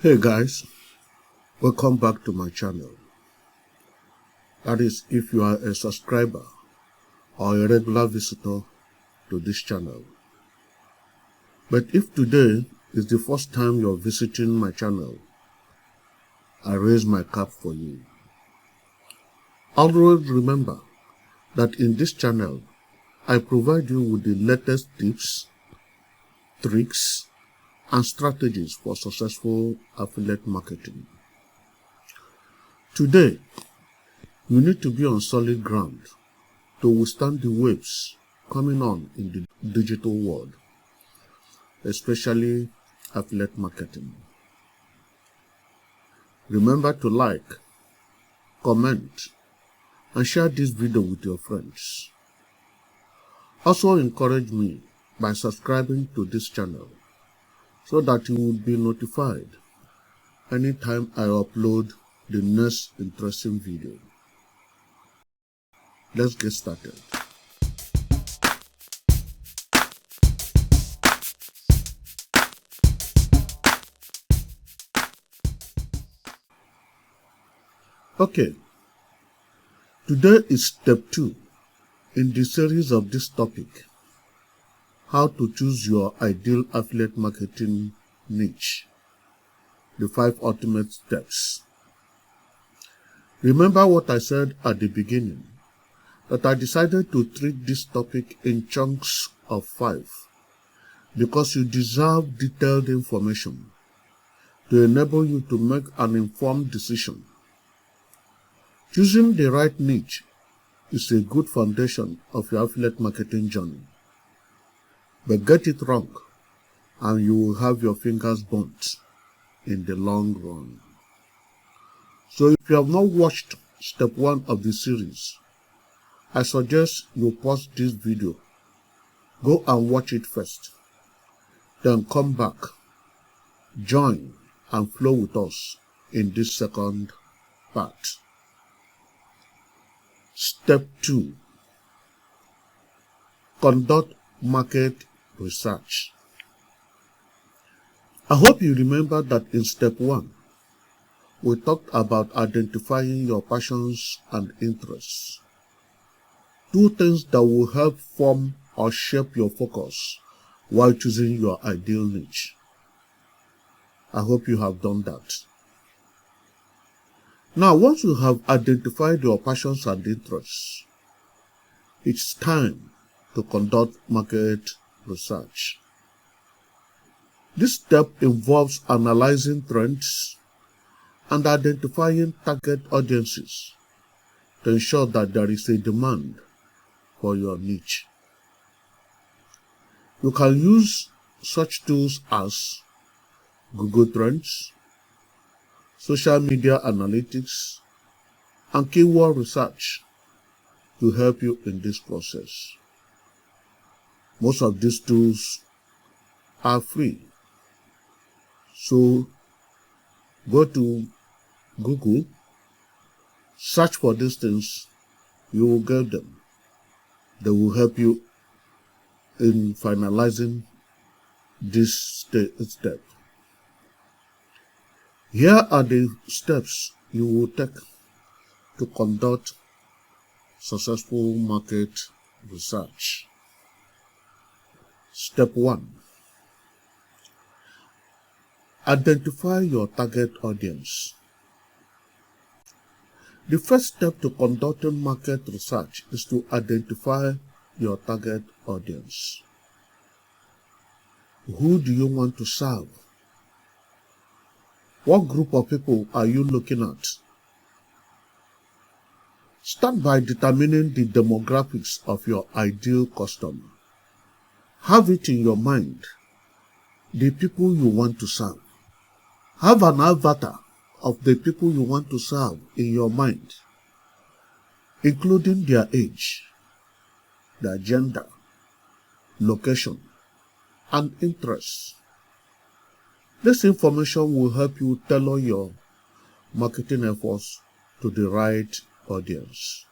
Hey guys, welcome back to my channel. That is, if you are a subscriber or a regular visitor to this channel. But if today is the first time you're visiting my channel, I raise my cap for you. Always remember that in this channel, I provide you with the latest tips, tricks, and strategies for successful affiliate marketing. Today, you need to be on solid ground to withstand the waves coming on in the digital world, especially affiliate marketing. Remember to like, comment, and share this video with your friends. Also encourage me by subscribing to this channel so that you will be notified anytime I upload the next interesting video. Let's get started. Okay, today is step 2 in the series of this topic, how to choose your ideal affiliate marketing niche, the 5 ultimate steps. Remember what I said at the beginning, that I decided to treat this topic in chunks of 5 because you deserve detailed information to enable you to make an informed decision. Choosing the right niche is a good foundation of your affiliate marketing journey. But get it wrong, and you will have your fingers burnt in the long run. So if you have not watched step 1 of the series, I suggest you pause this video, go and watch it first, then come back, join and flow with us in this second part. Step 2. Conduct market research. I hope you remember that in step 1, we talked about identifying your passions and interests. 2 things that will help form or shape your focus while choosing your ideal niche. I hope you have done that. Now, once you have identified your passions and interests, it's time to conduct market research. This step involves analyzing trends and identifying target audiences to ensure that there is a demand for your niche. You can use such tools as Google Trends, social media analytics, and keyword research to help you in this process. Most of these tools are free. So go to Google, search for these things, you will get them. They will help you in finalizing this step. Here are the steps you will take to conduct successful market research. Step 1. Identify your target audience. The first step to conducting market research is to identify your target audience. Who do you want to serve? What group of people are you looking at? Start by determining the demographics of your ideal customer. Have it in your mind, the people you want to serve. Have an avatar of the people you want to serve in your mind, including their age, their gender, location, and interests. This information will help you tailor your marketing efforts to the right audience.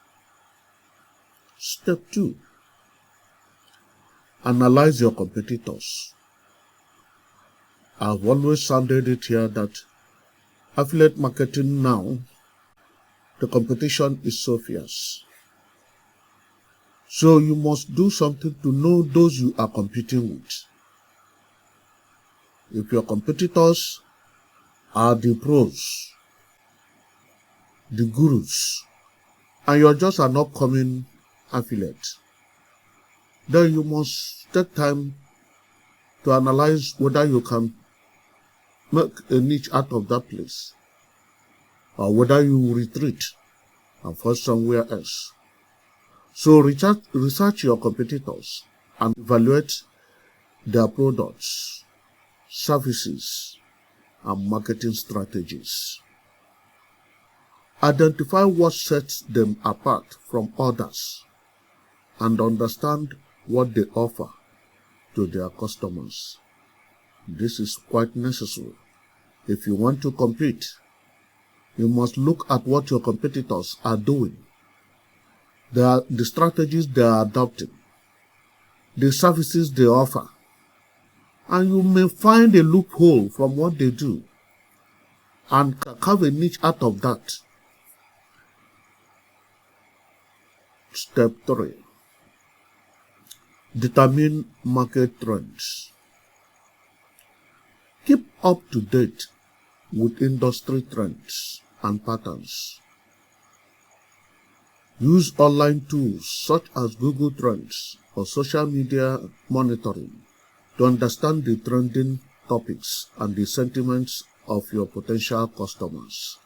Step 2. Analyze your competitors. I've always sounded it here that Affiliate marketing now, the competition is so fierce. So you must do something to know those you are competing with. If your competitors are the pros, the gurus, and you're just an upcoming affiliate, then you must take time to analyze whether you can make a niche out of that place, or whether you retreat and find somewhere else. So research your competitors and evaluate their products, services, and marketing strategies. Identify what sets them apart from others and understand what they offer to their customers. This is quite necessary. If you want to compete, you must look at what your competitors are doing, the strategies they are adopting, the services they offer, and you may find a loophole from what they do and carve a niche out of that. Step 3. Determine market trends. Keep up to date with industry trends and patterns. Use online tools such as Google Trends or social media monitoring to understand the trending topics and the sentiments of your potential customers.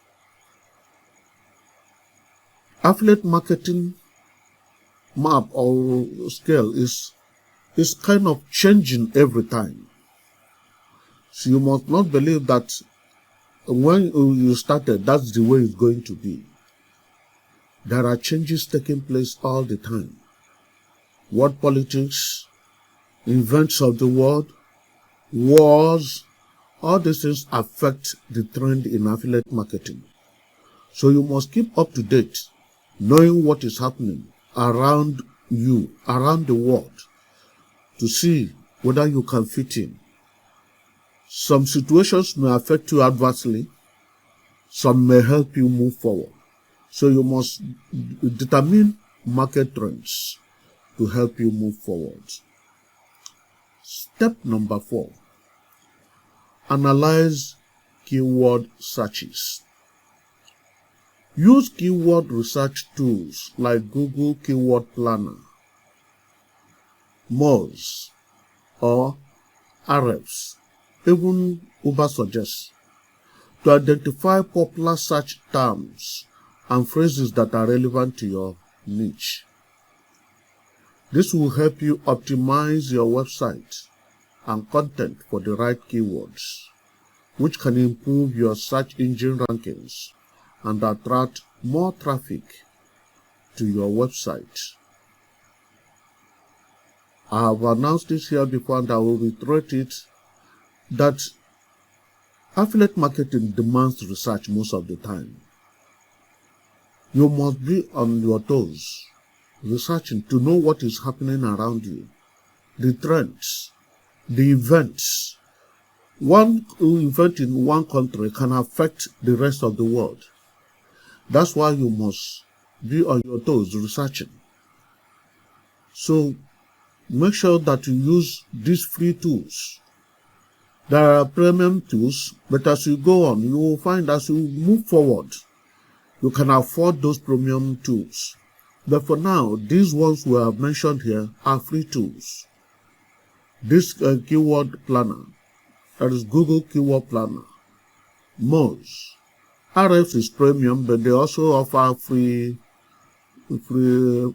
Affiliate marketing map or scale is kind of changing every time. So you must not believe that when you started, that's the way it's going to be. There are changes taking place all the time. World politics, events of the world, wars, all these things affect the trend in affiliate marketing. So you must keep up to date, knowing what is happening around you, around the world, to see whether you can fit in. Some situations may affect you adversely, some may help you move forward. So you must determine market trends to help you move forward. Step number 4. Analyze keyword searches. Use keyword research tools like Google Keyword Planner, Moz, or Ahrefs, even Ubersuggest, to identify popular search terms and phrases that are relevant to your niche. This will help you optimize your website and content for the right keywords, which can improve your search engine rankings and attract more traffic to your website. I have announced this here before and I will reiterate it, that affiliate marketing demands research most of the time. You must be on your toes, researching to know what is happening around you, the trends, the events. One event in one country can affect the rest of the world. That's why you must be on your toes researching. So make sure that you use these free tools. There are premium tools, but as you go on, you will find as you move forward, you can afford those premium tools. But for now, these ones we have mentioned here are free tools. This keyword planner, that is Google Keyword Planner, Moz. Ahrefs is premium, but they also offer free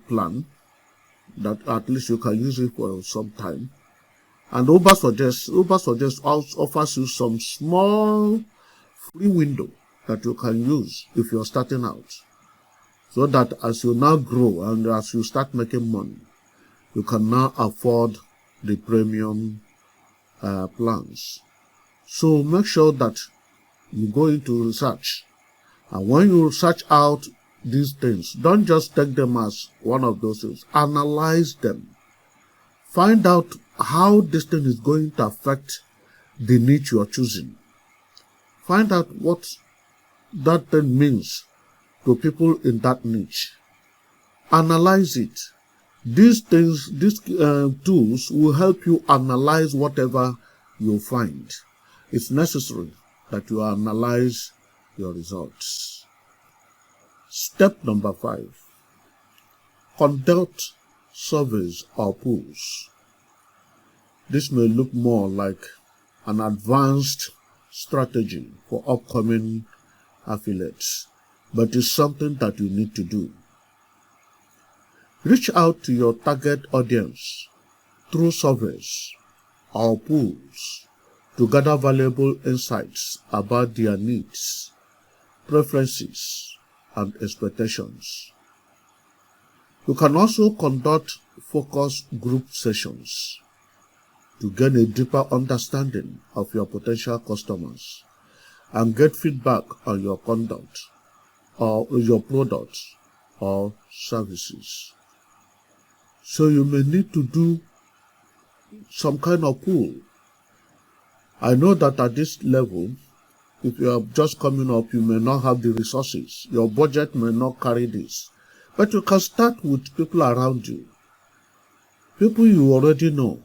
plan that at least you can use it for some time. And Ubersuggest also offers you some small free window that you can use if you're starting out, so that as you now grow and as you start making money, you can now afford the premium plans. So make sure that you go into research, and when you search out these things, don't just take them as one of those things. Analyze them. Find out how this thing is going to affect the niche you are choosing. Find out what that thing means to people in that niche. Analyze it. These tools will help you analyze whatever you find. It's necessary that you analyze your results. Step number 5. Conduct surveys or polls. This may look more like an advanced strategy for upcoming affiliates, but it's something that you need to do. Reach out to your target audience through surveys or polls to gather valuable insights about their needs, preferences, and expectations. You can also conduct focus group sessions to gain a deeper understanding of your potential customers and get feedback on your conduct or your products or services. So you may need to do some kind of pool. I know that at this level, if you are just coming up, you may not have the resources. Your budget may not carry this. But you can start with people around you. People you already know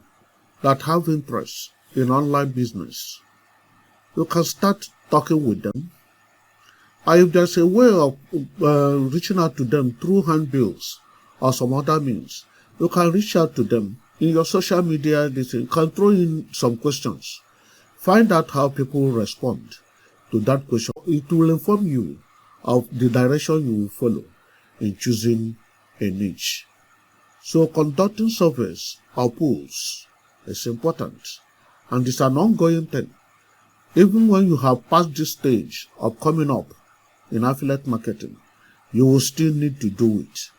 that have interest in online business. You can start talking with them. And if there's a way of reaching out to them through handbills or some other means, you can reach out to them in your social media. You can throw in some questions. Find out how people respond to that question. It will inform you of the direction you will follow in choosing a niche. So conducting surveys or polls is important, and it's an ongoing thing. Even when you have passed this stage of coming up in affiliate marketing, you will still need to do it,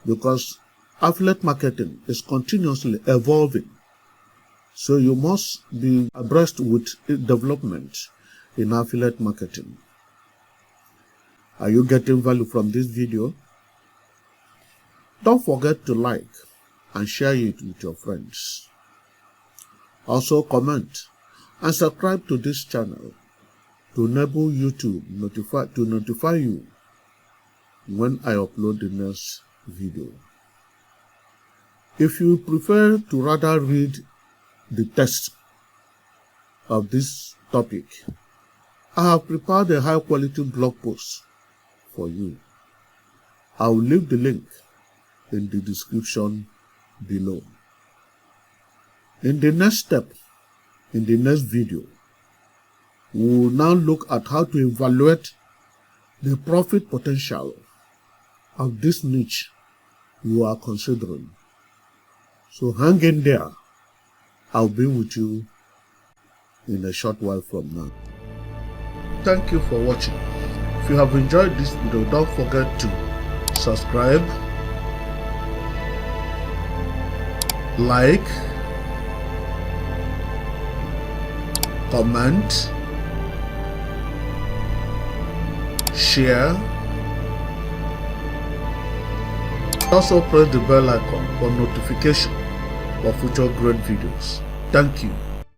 because affiliate marketing is continuously evolving. So you must be abreast with development in affiliate marketing. Are you getting value from this video? Don't forget to like and share it with your friends. Also comment and subscribe to this channel to enable YouTube to notify you when I upload the next video. If you prefer to rather read the text of this topic, I have prepared a high-quality blog post for you. I will leave the link in the description below. In the next step, in the next video, we will now look at how to evaluate the profit potential of this niche you are considering. So hang in there. I'll be with you in a short while from now. Thank you for watching. If you have enjoyed this video, don't forget to subscribe, like, comment, share. Also press the bell icon for notification for future great videos. Thank you.